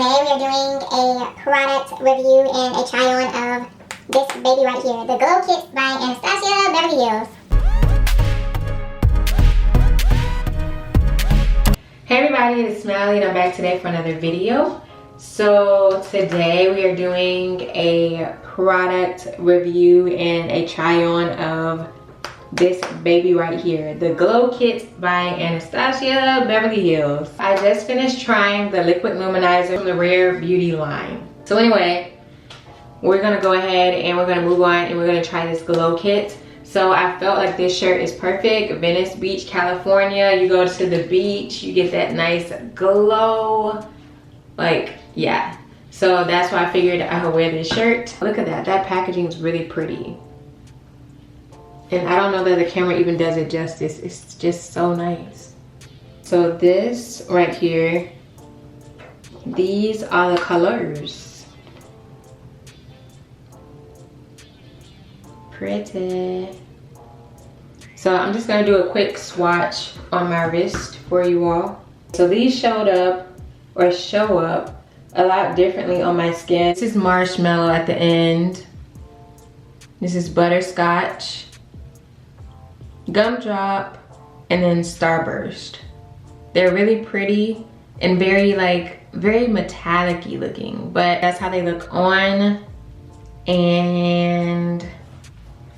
Today we are doing a product review and a try on of this baby right here, the Glow Kit by Anastasia Beverly Hills. Hey everybody, it's Smiley and I'm back today for another video. So today we are doing a product review and a try on of this baby right here, the Glow Kit by Anastasia Beverly Hills. I just finished trying the liquid luminizer from the Rare Beauty line. So anyway, we're gonna go ahead and we're gonna move on and we're gonna try this Glow Kit. So I felt like this shirt is perfect. Venice Beach, California. You go to the beach, you get that nice glow. Like, yeah. So that's why I figured I would wear this shirt. Look at that, that packaging is really pretty. And I don't know that the camera even does it justice. It's just so nice. So this right here, these are the colors. Pretty. So I'm just gonna do a quick swatch on my wrist for you all. So these showed up or show up a lot differently on my skin. This is marshmallow at the end. This is butterscotch, gumdrop, and then starburst. They're really pretty and very metallic-y looking, but that's how they look on. And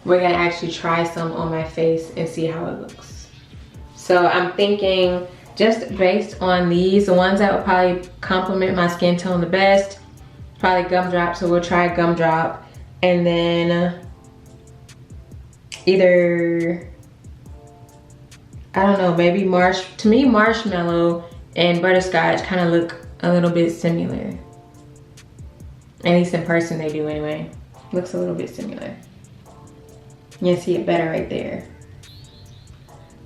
we're gonna actually try some on my face and see how it looks. So I'm thinking, just based on these, the ones that would probably complement my skin tone the best, probably gumdrop. So we'll try gumdrop, and then either, I don't know, maybe to me marshmallow and butterscotch kind of look a little bit similar. At least in person they do anyway. Looks a little bit similar. You can see it better right there.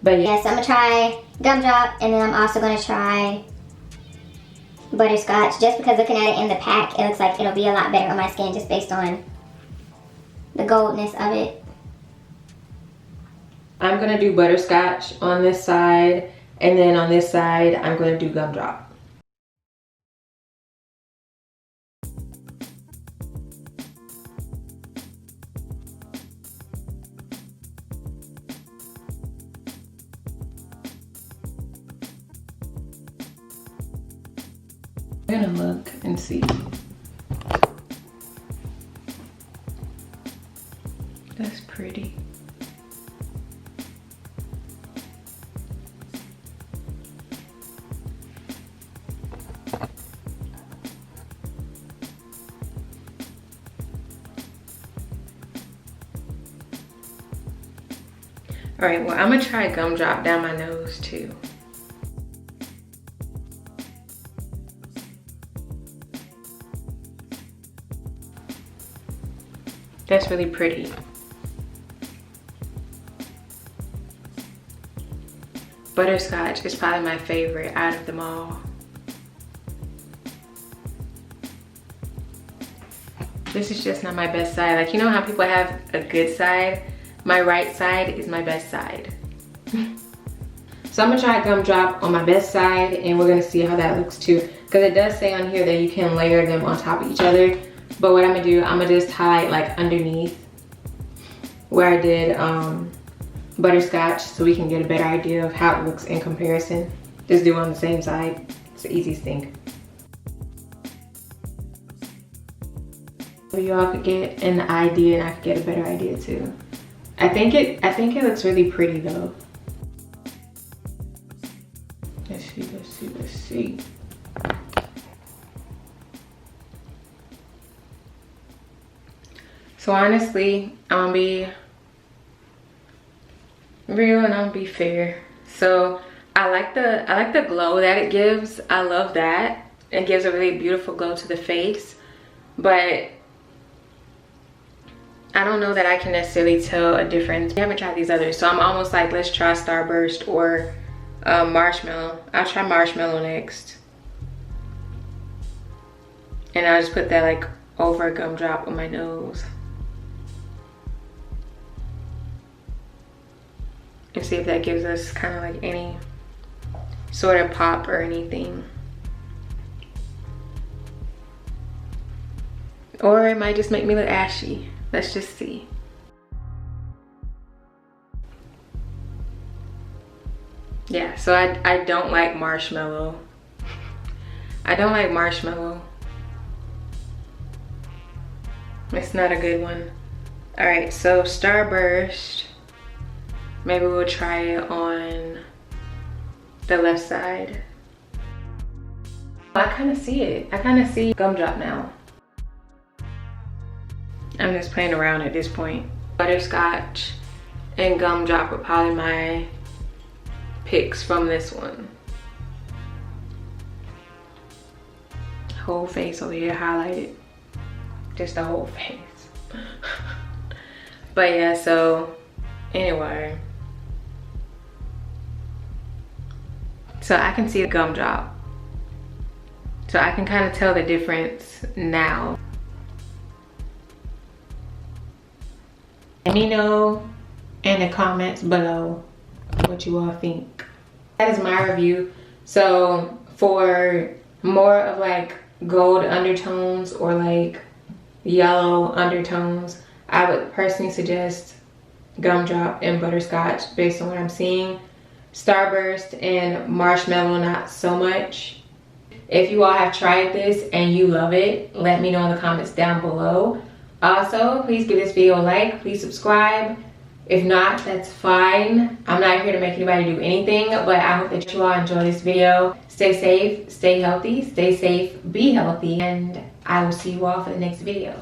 But yeah, so I'm gonna try gumdrop, and then I'm also gonna try butterscotch, just because looking at it in the pack, it looks like it'll be a lot better on my skin just based on the goldness of it. I'm gonna do butterscotch on this side, and then on this side, I'm gonna do gumdrop. I'm gonna look and see. That's pretty. All right, well, I'm gonna try gumdrop down my nose too. That's really pretty. Butterscotch is probably my favorite out of them all. This is just not my best side. Like, you know how people have a good side? My right side is my best side. So I'm gonna try gumdrop on my best side, and we're gonna see how that looks too. Because it does say on here that you can layer them on top of each other. But what I'm gonna do, I'm gonna just highlight like underneath where I did butterscotch, so we can get a better idea of how it looks in comparison. Just do it on the same side. It's the easiest thing. So y'all could get an idea, and I could get a better idea too. I think it looks really pretty though. Let's see. So honestly, I'm gonna be real and I'm gonna be fair. So I like the glow that it gives. I love that. It gives a really beautiful glow to the face, but I don't know that I can necessarily tell a difference. I haven't tried these others, so I'm almost like, let's try starburst or marshmallow. I'll try marshmallow next, and I'll just put that like over a gumdrop on my nose and see if that gives us kind of like any sort of pop or anything. Or it might just make me look ashy. Let's just see. Yeah, so I don't like marshmallow. I don't like marshmallow. It's not a good one. All right, so Starburst. Maybe we'll try it on the left side. I kind of see it. I kind of see Gumdrop now. I'm just playing around at this point. Butterscotch and Gumdrop are probably my picks from this one. Whole face over here highlighted. Just the whole face. But yeah, so anyway. So I can see a Gumdrop. So I can kind of tell the difference now. Let me know in the comments below what you all think. That is my review. So for more of like gold undertones or like yellow undertones, I would personally suggest Gumdrop and Butterscotch based on what I'm seeing. Starburst and Marshmallow, not so much. If you all have tried this and you love it, let me know in the comments down below. Also, please give this video a like, please subscribe. If not, that's fine. I'm not here to make anybody do anything, but I hope that you all enjoy this video. Stay safe, stay healthy, stay safe, be healthy, and I will see you all for the next video.